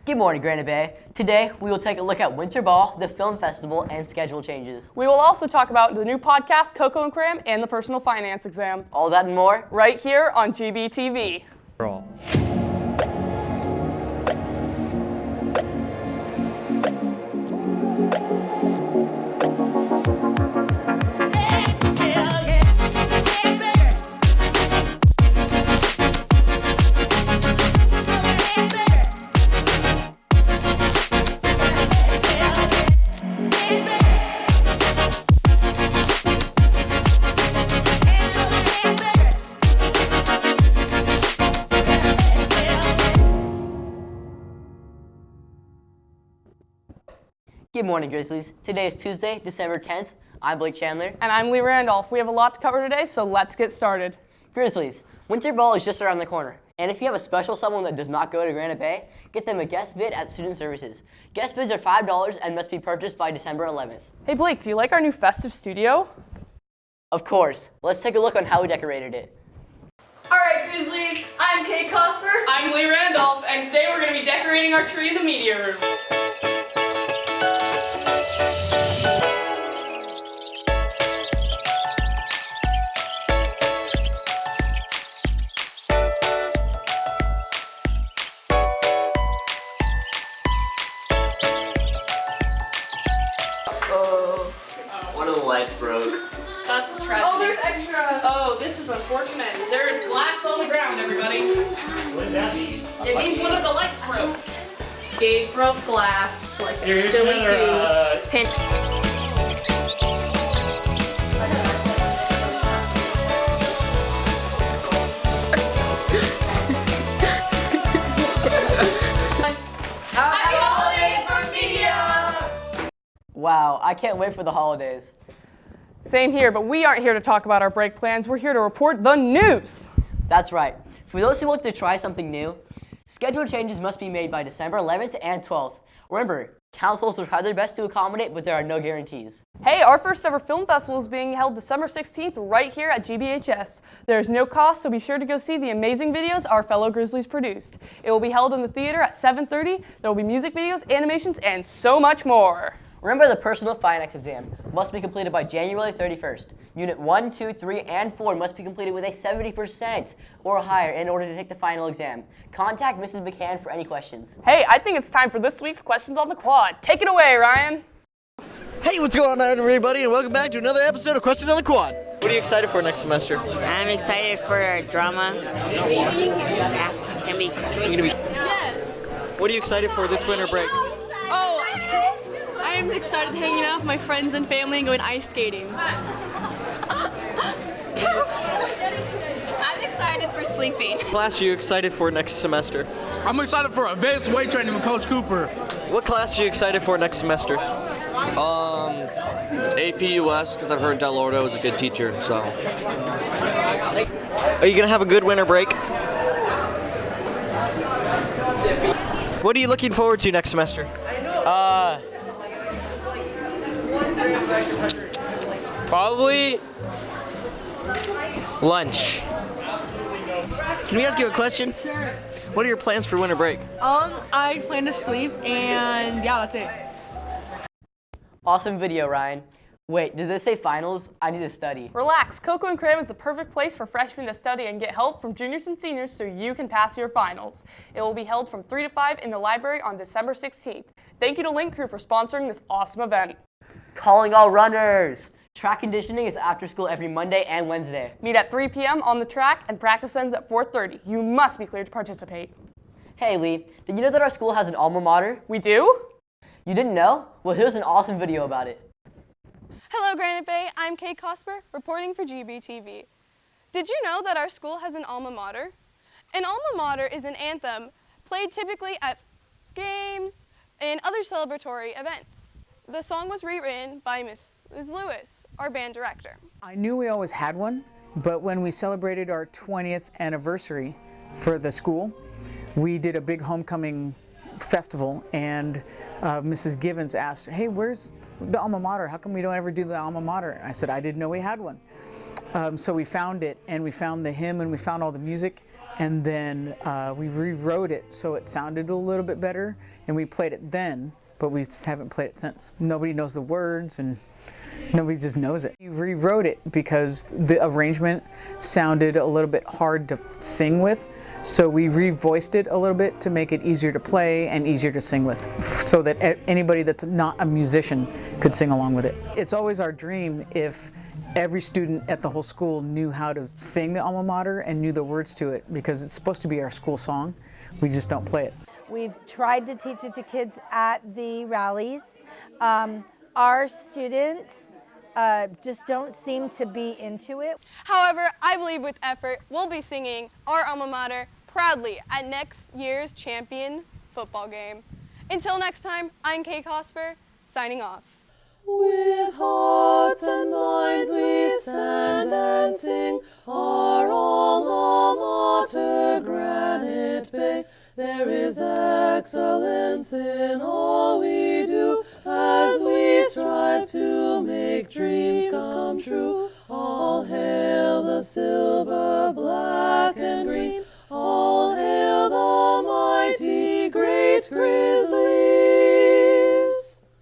Good morning, Granite Bay. Today, we will take a look at Winter Ball, the film festival, and schedule changes. We will also talk about the new podcast, Coco and Cram, and the personal finance exam. All that and more, right here on GBTV. Good morning, Grizzlies. Today is Tuesday, December 10th. I'm Blake Chandler. And I'm Lee Randolph. We have a lot to cover today, so let's get started. Grizzlies, Winter Ball is just around the corner. And if you have a special someone that does not go to Granite Bay, get them a guest bid at Student Services. Guest bids are $5 and must be purchased by December 11th. Hey Blake, do you like our new festive studio? Of course. Let's take a look on how we decorated it. Alright, Grizzlies, I'm Kate Cosper. I'm Lee Randolph, and today we're going to be decorating our tree in the media room. One of the lights broke. That's tragic. Oh, there's extra. Oh, this is unfortunate. There is glass on the ground, everybody. What does that mean? It means one of the lights broke. Gabe broke glass like a Here's silly another, goose. Happy holidays from media! Wow, I can't wait for the holidays. Same here, but we aren't here to talk about our break plans. We're here to report the news. That's right. For those who want to try something new, schedule changes must be made by December 11th and 12th. Remember, councils will try their best to accommodate, but there are no guarantees. Hey, our first ever film festival is being held December 16th right here at GBHS. There's no cost, so be sure to go see the amazing videos our fellow Grizzlies produced. It will be held in the theater at 7:30. There will be music videos, animations, and so much more. Remember, the personal finance exam must be completed by January 31st. Unit 1, 2, 3, and 4 must be completed with a 70% or higher in order to take the final exam. Contact Mrs. McCann for any questions. Hey, I think it's time for this week's Questions on the Quad. Take it away, Ryan. Hey, what's going on, everybody, and welcome back to another episode of Questions on the Quad. What are you excited for next semester? I'm excited for drama. Yeah, can be. Yes. What are you excited for this winter break? Oh, I'm excited hanging out with my friends and family and going ice skating. I'm excited for sleeping. Class are you excited for next semester? I'm excited for advanced weight training with Coach Cooper. What class are you excited for next semester? AP US, because I've heard Del Ordo is a good teacher, so. Are you gonna have a good winter break? What are you looking forward to next semester? Probably lunch. Can we ask you a question? Sure. What are your plans for winter break? I plan to sleep and yeah, that's it. Awesome video, Ryan. Wait, did this say finals? I need to study. Relax, Coco and Cram is the perfect place for freshmen to study and get help from juniors and seniors so you can pass your finals. It will be held from 3 to 5 in the library on December 16th. Thank you to Link Crew for sponsoring this awesome event. Calling all runners! Track conditioning is after school every Monday and Wednesday. Meet at 3 p.m. on the track and practice ends at 4:30. You must be cleared to participate. Hey Lee, did you know that our school has an alma mater? We do? You didn't know? Well, here's an awesome video about it. Hello, Granite Bay. I'm Kate Cosper, reporting for GBTV. Did you know that our school has an alma mater? An alma mater is an anthem played typically at games and other celebratory events. The song was rewritten by Mrs. Lewis, our band director. I knew we always had one, but when we celebrated our 20th anniversary for the school, we did a big homecoming festival, and Mrs. Givens asked, hey, where's the alma mater? How come we don't ever do the alma mater? And I said, I didn't know we had one. So we found it, and we found the hymn, and we found all the music, and then we rewrote it so it sounded a little bit better, and we played it then, but we just haven't played it since. Nobody knows the words, and nobody just knows it. We rewrote it because the arrangement sounded a little bit hard to sing with, so we revoiced it a little bit to make it easier to play and easier to sing with, so that anybody that's not a musician could sing along with it. It's always our dream if every student at the whole school knew how to sing the alma mater and knew the words to it, because it's supposed to be our school song. We just don't play it. We've tried to teach it to kids at the rallies. Our students just don't seem to be into it. However, I believe with effort, we'll be singing our alma mater proudly at next year's champion football game. Until next time, I'm Kay Cosper, signing off. With hearts and minds we stand and sing our alma mater, Granite Bay. There is excellence in all we do as we strive to make dreams come true. All hail the silver, black and green. All hail the mighty great Grizzlies.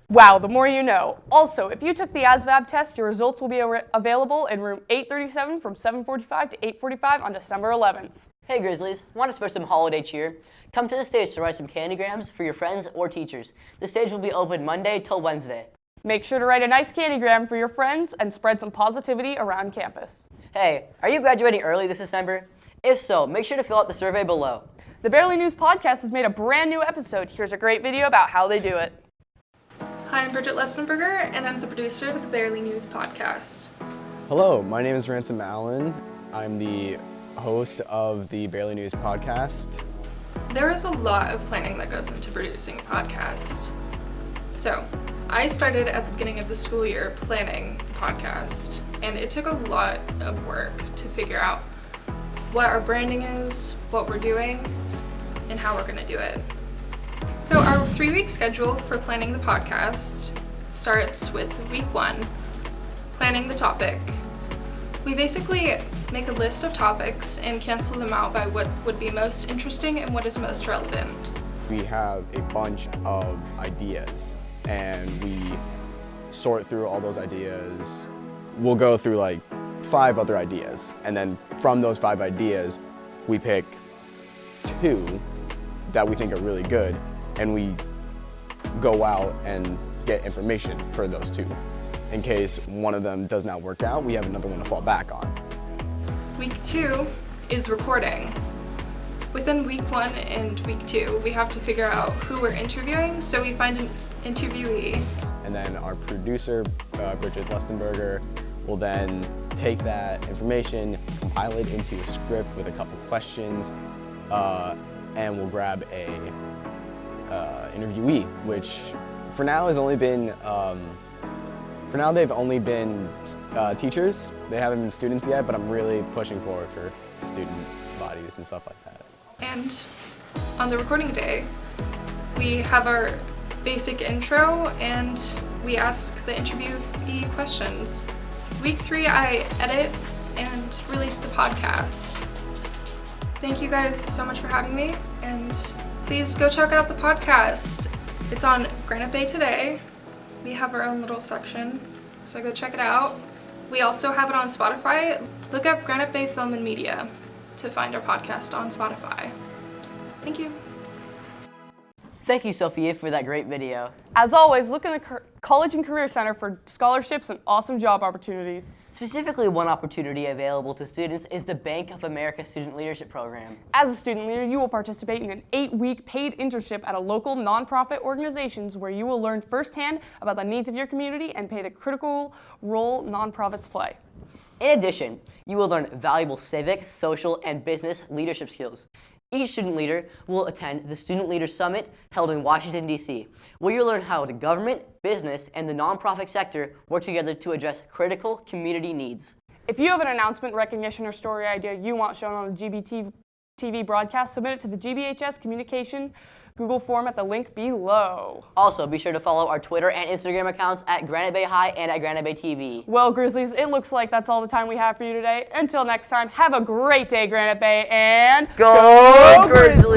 Wow, the more you know. Also, if you took the ASVAB test, your results will be available in room 837 from 7:45 to 8:45 on December 11th. Hey Grizzlies, want to spread some holiday cheer? Come to the stage to write some candygrams for your friends or teachers. The stage will be open Monday till Wednesday. Make sure to write a nice candygram for your friends and spread some positivity around campus. Hey, are you graduating early this December? If so, make sure to fill out the survey below. The Barely News podcast has made a brand new episode. Here's a great video about how they do it. Hi, I'm Bridget Lestenberger, and I'm the producer of the Barely News podcast. Hello, my name is Ransom Allen. I'm the host of the Barely News podcast. There is a lot of planning that goes into producing a podcast. So, I started at the beginning of the school year planning the podcast, and it took a lot of work to figure out what our branding is, what we're doing, and how we're going to do it. So our 3-week schedule for planning the podcast starts with week 1, planning the topic. We basically make a list of topics and cancel them out by what would be most interesting and what is most relevant. We have a bunch of ideas and we sort through all those ideas. We'll go through like 5 other ideas, and then from those 5 ideas, we pick 2 that we think are really good, and we go out and get information for those 2. In case one of them does not work out, we have another one to fall back on. Week 2 is recording. Within week 1 and week 2, we have to figure out who we're interviewing, so we find an interviewee. And then our producer, Bridget Lestenberger, will then take that information, compile it into a script with a couple questions, and we'll grab a interviewee, which for now has only been, they've only been teachers. They haven't been students yet, but I'm really pushing forward for student bodies and stuff like that. And on the recording day, we have our basic intro and we ask the interviewee questions. Week 3, I edit and release the podcast. Thank you guys so much for having me, and please go check out the podcast. It's on Granite Bay Today. We have our own little section, so go check it out. We also have it on Spotify. Look up Granite Bay Film and Media to find our podcast on Spotify. Thank you. Thank you, Sophia, for that great video. As always, look in the College and Career Center for scholarships and awesome job opportunities. Specifically, one opportunity available to students is the Bank of America Student Leadership Program. As a student leader, you will participate in an 8-week paid internship at a local nonprofit organizations where you will learn firsthand about the needs of your community and play the critical role nonprofits play. In addition, you will learn valuable civic, social, and business leadership skills. Each student leader will attend the Student Leaders Summit held in Washington, D.C., where you'll learn how the government, business, and the nonprofit sector work together to address critical community needs. If you have an announcement, recognition, or story idea you want shown on a GBTV broadcast, submit it to the GBHS Communication Google form at the link below. Also, be sure to follow our Twitter and Instagram accounts at Granite Bay High and at Granite Bay TV. Well, Grizzlies, it looks like that's all the time we have for you today. Until next time, have a great day, Granite Bay, and Go Grizzlies!